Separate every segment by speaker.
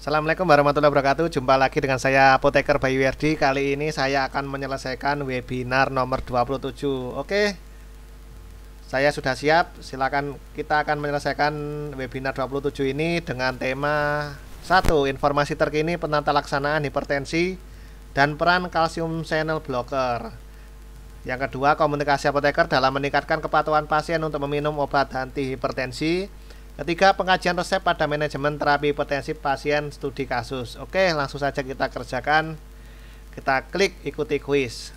Speaker 1: Assalamualaikum warahmatullahi wabarakatuh. Jumpa lagi dengan saya Apoteker Bayu Werdi. Kali ini saya akan menyelesaikan webinar nomor 27. Oke, saya sudah siap. Silakan, kita akan menyelesaikan webinar 27 ini dengan tema 1. Informasi terkini penata laksanaan hipertensi dan peran kalsium channel blocker. Yang kedua, komunikasi apoteker dalam meningkatkan kepatuhan pasien untuk meminum obat anti hipertensi. Ketiga, pengkajian resep pada manajemen terapi hipertensi pasien studi kasus. Oke, langsung saja kita kerjakan. Kita klik ikuti kuis.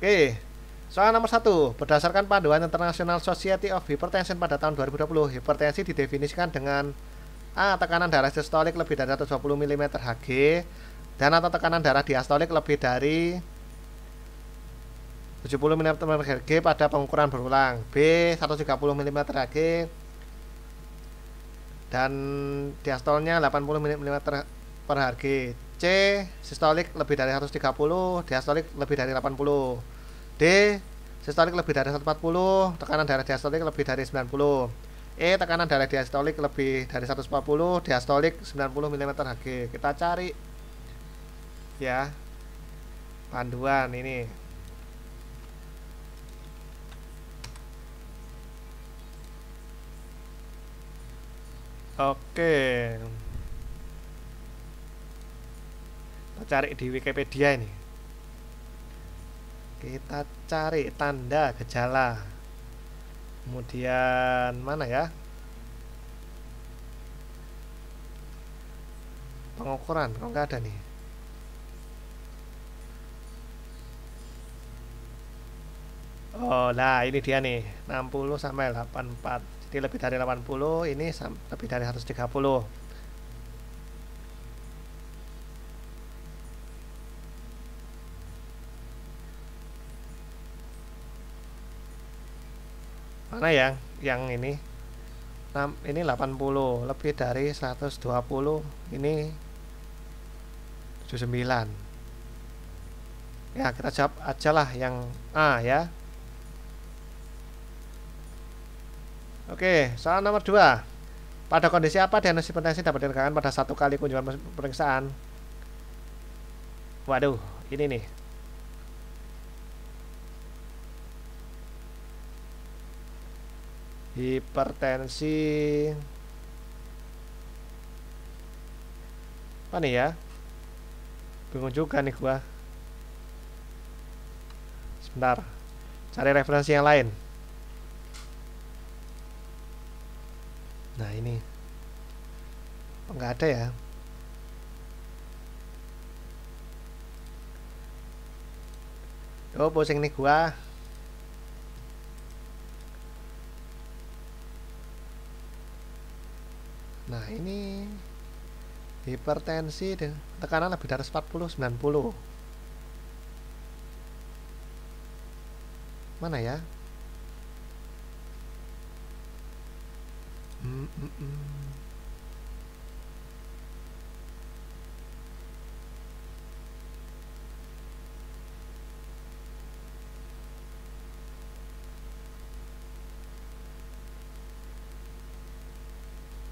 Speaker 1: Oke, soal nomor 1. Berdasarkan panduan International Society of Hypertension pada tahun 2020, hipertensi didefinisikan dengan A. Tekanan darah sistolik lebih dari 120 mm Hg dan atau tekanan darah diastolik lebih dari 70 mm Hg pada pengukuran berulang. B. 130 mm Hg dan diastolnya 80 mm per Hg. C. Sistolik lebih dari 130, diastolik lebih dari 80. D. Sistolik lebih dari 140, tekanan darah diastolik lebih dari 90. E. Tekanan darah diastolik lebih dari 140, diastolik 90 mm Hg. Kita cari ya panduan ini. Oke, kita cari di Wikipedia ini. Kita cari tanda gejala. Kemudian mana ya? Pengukuran, kok nggak ada nih. Oh, nah ini dia nih, 60 sampai 84. Jadi lebih dari 80, ini lebih dari 130. Mana yang ini? Ini 80, lebih dari 120, ini 79. Ya, kita jawab aja lah yang A ya. Oke, soal nomor 2. Pada kondisi apa diagnosis hipertensi dapat ditegakkan pada satu kali kunjungan pemeriksaan? Waduh, ini nih. Hipertensi apa nih ya? Bingung juga nih gua. Sebentar, cari referensi yang lain. Nah ini nggak ada ya. Oh, pusing nih gua. Nah ini hipertensi dan tekanan lebih dari 40 90. Mana ya?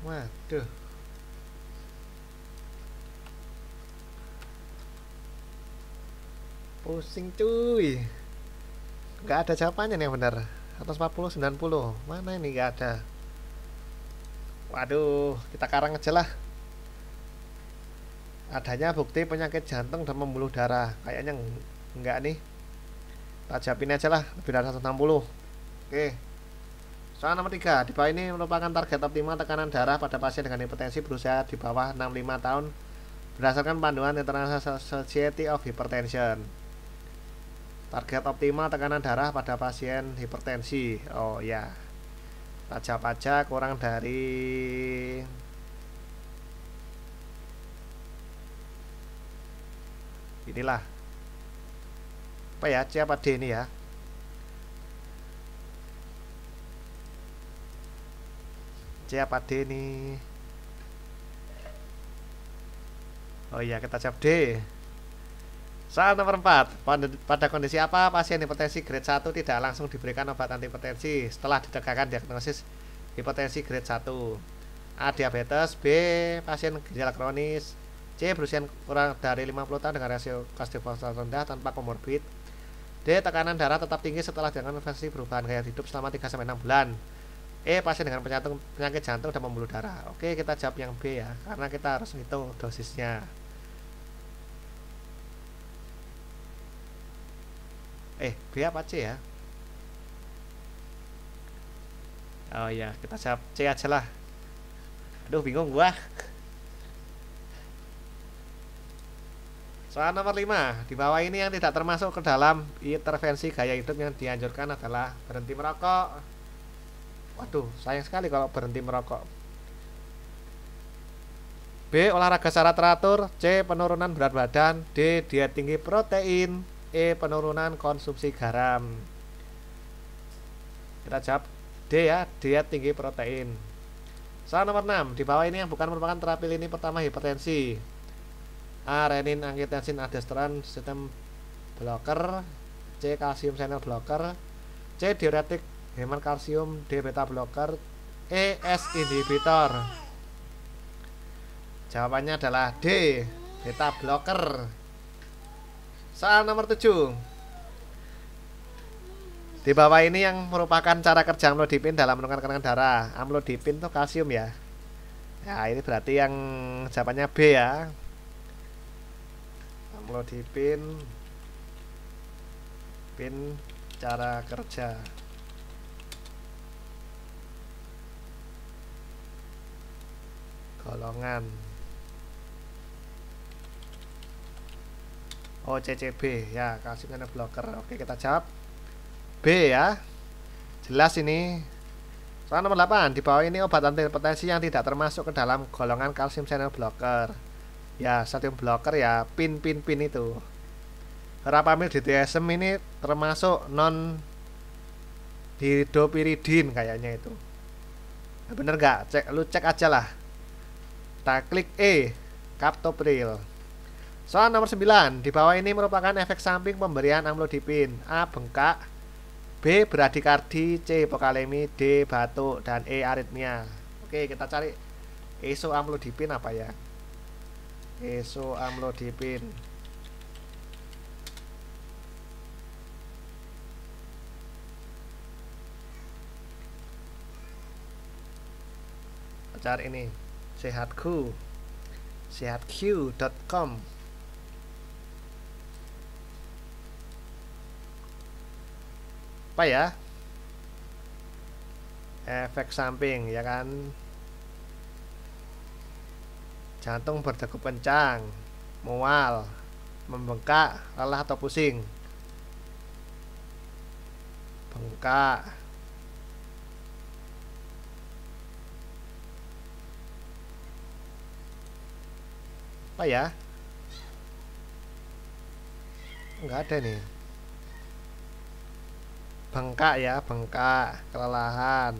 Speaker 1: Waduh. Pusing cuy. Nggak ada jawabannya nih yang benar. 140 90. Mana ini nggak ada. Waduh, kita karang aja lah. Adanya bukti penyakit jantung dan pembuluh darah. Kayaknya enggak nih. Kita jawabin aja lah, lebih dari 160. Oke. Soal nomor 3. Di bawah ini merupakan target optimal tekanan darah pada pasien dengan hipertensi berusia di bawah 65 tahun berdasarkan panduan International Society of Hypertension. Target optimal tekanan darah pada pasien hipertensi. Oh ya. Kita jawab aja kurang dari inilah. Apa ya? C apa D ini ya? C apa D nih? Oh iya, kita jawab D. Soal nomor 4. Pada kondisi apa pasien hipertensi grade 1 tidak langsung diberikan obat antihipertensi setelah ditegakkan diagnosis hipertensi grade 1? A. Diabetes. B. Pasien gejala kronis. C. Berusia kurang dari 50 tahun dengan rasio kolesterol rendah tanpa komorbid. D. Tekanan darah tetap tinggi setelah dilakukan intervensi perubahan gaya hidup selama 3-6 bulan. E. Pasien dengan penyakit jantung dan pembuluh darah. Oke, kita jawab yang B ya, karena kita harus ngitung dosisnya. B apa C ya? Oh iya, kita jawab C aja lah. Aduh, bingung gua. Soal nomor 5, di bawah ini yang tidak termasuk ke dalam intervensi gaya hidup yang dianjurkan adalah berhenti merokok. Waduh, sayang sekali kalau berhenti merokok. B. Olahraga secara teratur. C. Penurunan berat badan. D. Diet tinggi protein. E. Penurunan konsumsi garam. Kita jawab D ya, diet tinggi protein. Soal nomor 6, di bawah ini yang bukan merupakan terapi lini pertama hipertensi. A. Renin, angiotensin, aldosteron, sistem blocker. C. Kalsium channel blocker. C. Diuretik, heman kalsium. D. Beta blocker. E. S inhibitor. Jawabannya adalah D. Beta blocker. Soal nomor 7, di bawah ini yang merupakan cara kerja amlodipin dalam menurunkan tekanan darah. Amlodipin itu kalsium ya. Ya, ini berarti yang jawabannya B ya. Amlodipin cara kerja. Golongan CCB ya, kalsium channel blocker. Oke, kita jawab B ya. Jelas ini. Soal nomor 8, di bawah ini obat antihipertensi yang tidak termasuk ke dalam golongan kalsium channel blocker. Ya, sodium blocker ya, pin itu. Verapamil DTSM ini termasuk non dihidropiridin kayaknya itu. Nah, bener nggak? Lu cek aja lah. Kita klik E, captopril. Soal nomor 9, di bawah ini merupakan efek samping pemberian amlodipin. A. Bengkak. B. Bradikardi. C. Hipokalemi. D. Batuk. Dan E. Aritmia. Oke, kita cari isoamlodipin apa ya? Isoamlodipin. Kita cari ini, sehatq.com. Apa ya? Efek samping ya kan? Jantung berdegup kencang, mual, membengkak, lelah atau pusing. Bengkak. Apa ya? Enggak ada nih. Bengkak ya, bengkak, kelelahan,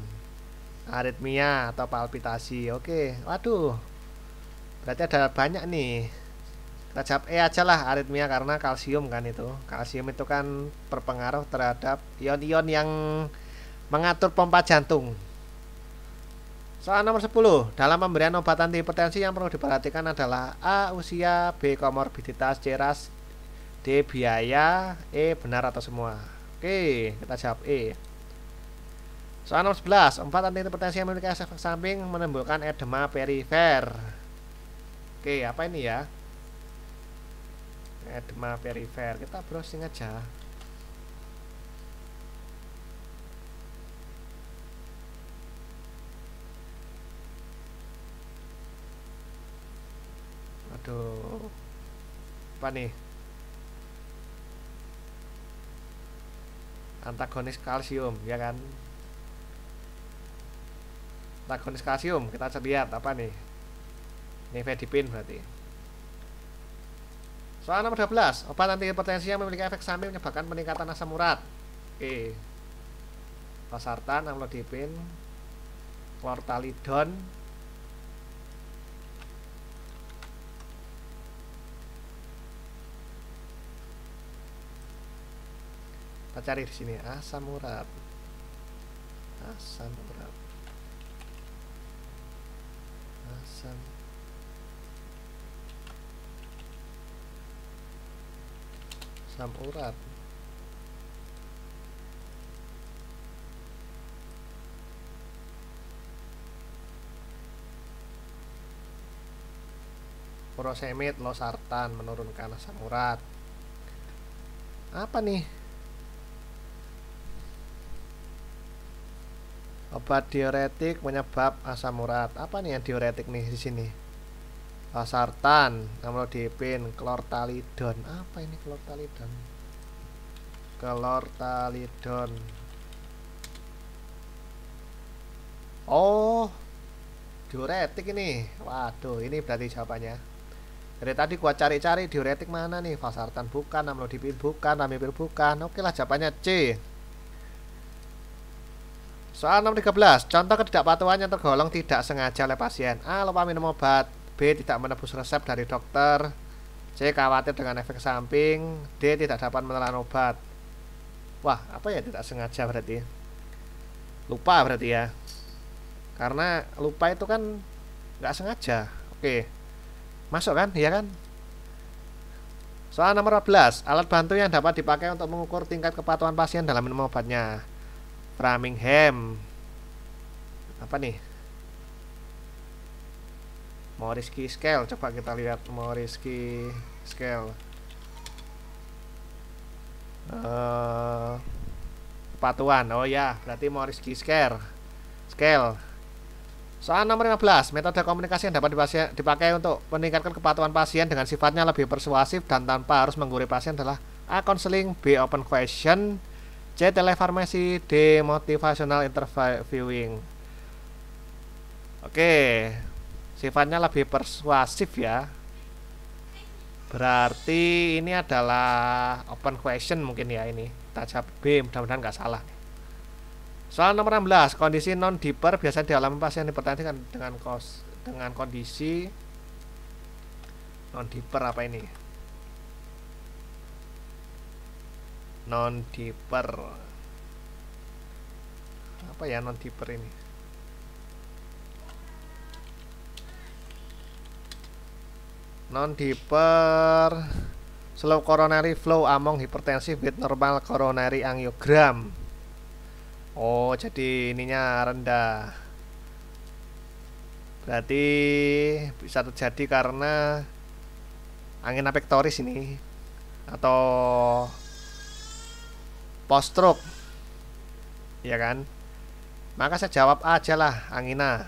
Speaker 1: aritmia atau palpitasi. Oke, waduh, berarti ada banyak nih. Kita jawab E aja lah, aritmia, karena kalsium kan itu. Kalsium itu kan berpengaruh terhadap ion-ion yang mengatur pompa jantung. Soal nomor 10, dalam pemberian obat antihipertensi yang perlu diperhatikan adalah A. Usia. B. Komorbiditas. C. Ras. D. Biaya. E. Benar atau semua. Oke, kita jawab E. Soal nomor 11, obat antihipertensi yang memiliki efek samping menimbulkan edema perifer. Oke, apa ini ya? Edema perifer. Kita browsing aja. Aduh, apa nih? Antagonis kalsium ya kan, antagonis kalsium. Kita lihat apa nih, nifedipin berarti. Soal nomor 12, obat antihipertensi yang memiliki efek samping menyebabkan peningkatan asam urat. Oke, losartan, amlodipin, clortalidon. Kita cari di sini asam urat. Asam urat. Asam urat. Furosemid, losartan menurunkan asam urat. Apa nih? Obat diuretik penyebab asam urat. Apa nih yang diuretik nih di sini? Losartan, amlodipin, klortalidon. Apa ini klortalidon? Klortalidon. Oh, diuretik ini. Waduh, ini berarti jawabannya. Dari tadi gua cari-cari diuretik mana nih? Valsartan bukan, amlodipin bukan, lamivir bukan. Oke lah, jawabannya C. Soal nomor 13. Contoh ketidakpatuhan yang tergolong tidak sengaja oleh pasien. A. Lupa minum obat. B. Tidak menebus resep dari dokter. C. Khawatir dengan efek samping. D. Tidak dapat menelan obat. Wah, apa ya tidak sengaja berarti? Lupa berarti ya. Karena lupa itu kan nggak sengaja. Oke. Masuk kan? Iya kan? Soal nomor 14. Alat bantu yang dapat dipakai untuk mengukur tingkat kepatuhan pasien dalam minum obatnya. Framingham. Apa nih? Morisky scale. Coba kita lihat Morisky scale. Kepatuhan. Oh ya, berarti Morisky scale. Soal nomor 15. Metode komunikasi yang dapat dipakai untuk meningkatkan kepatuhan pasien dengan sifatnya lebih persuasif dan tanpa harus menggurui pasien adalah A. Counseling, B. Open question, C. Telefarmasi, D. Motivational interviewing. Oke, sifatnya lebih persuasif ya. Berarti ini adalah open question mungkin ya ini. Kita jawab B, mudah-mudahan nggak salah. Soal nomor 16. Kondisi non-diper biasanya dialami pasien hipertensi dengan kondisi non-diper. Apa ini? Non-diper. Apa ya non-diper ini? Non-diper slow coronary flow among hypertensive with normal coronary angiogram. Oh, jadi ininya rendah. Berarti bisa terjadi karena angina pectoris ini atau post stroke. Ya kan? Maka saya jawab aja lah, angina.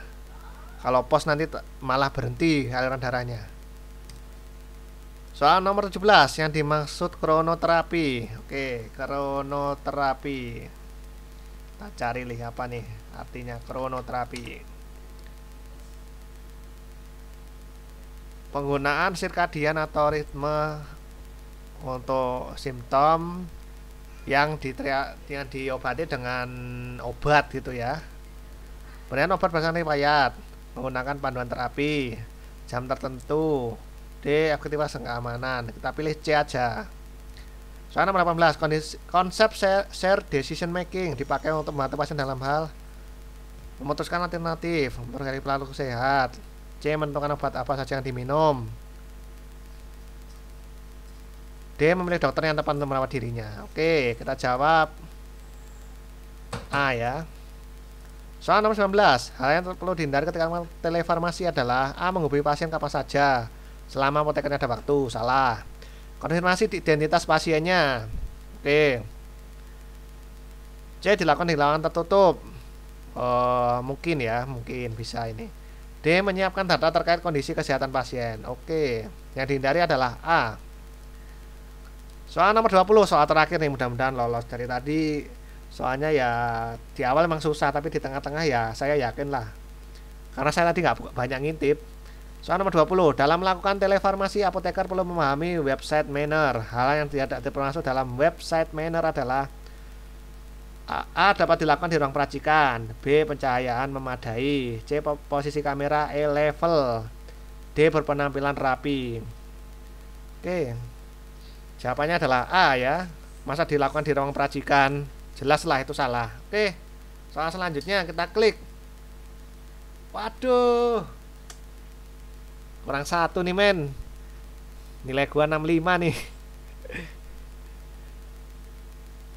Speaker 1: Kalau post nanti malah berhenti aliran darahnya. Soal nomor 17 yang dimaksud kronoterapi. Oke, kronoterapi. Kita cari lihat apa nih artinya kronoterapi. Penggunaan sirkadian atau ritme untuk simptom yang diobati dengan obat gitu ya. Kemudian obat berdasarkan riwayat, menggunakan panduan terapi, jam tertentu. D. Aktivitas keamanan. Kita pilih C aja. Soal nomor 18. Konsep share decision making dipakai untuk membantu pasien dalam hal memutuskan alternatif, memperbaiki pola sehat. C. Menentukan obat apa saja yang diminum. D. Memilih dokter yang tepat untuk merawat dirinya. Oke, kita jawab A ya. Soal nomor 19. Hal yang perlu dihindari ketika telefarmasi adalah A. Menghubungi pasien kapan saja selama apotekernya ada waktu. Salah. Konfirmasi identitas pasiennya. Oke. C. Dilakukan di ruangan tertutup. Mungkin ya, mungkin bisa ini. D. Menyiapkan data terkait kondisi kesehatan pasien. Oke. Yang dihindari adalah A. Soal nomor 20. Soal terakhir nih, mudah-mudahan lolos. Dari tadi soalnya ya di awal memang susah, tapi di tengah-tengah ya saya yakin lah. Karena saya tadi nggak banyak ngintip. Soal nomor 20. Dalam melakukan telefarmasi, apoteker perlu memahami website manner. Hal yang tidak termasuk dalam website manner adalah A. Dapat dilakukan di ruang peracikan. B. Pencahayaan memadai. C. Posisi kamera E level. D. Berpenampilan rapi. Oke. Jawabannya adalah A ya. Masa dilakukan di ruang peracikan? Jelaslah itu salah. Oke. Soal selanjutnya kita klik. Waduh. Kurang satu nih men. Nilai gua 65 nih.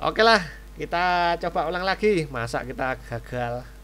Speaker 1: Oke lah, kita coba ulang lagi. Masa kita gagal.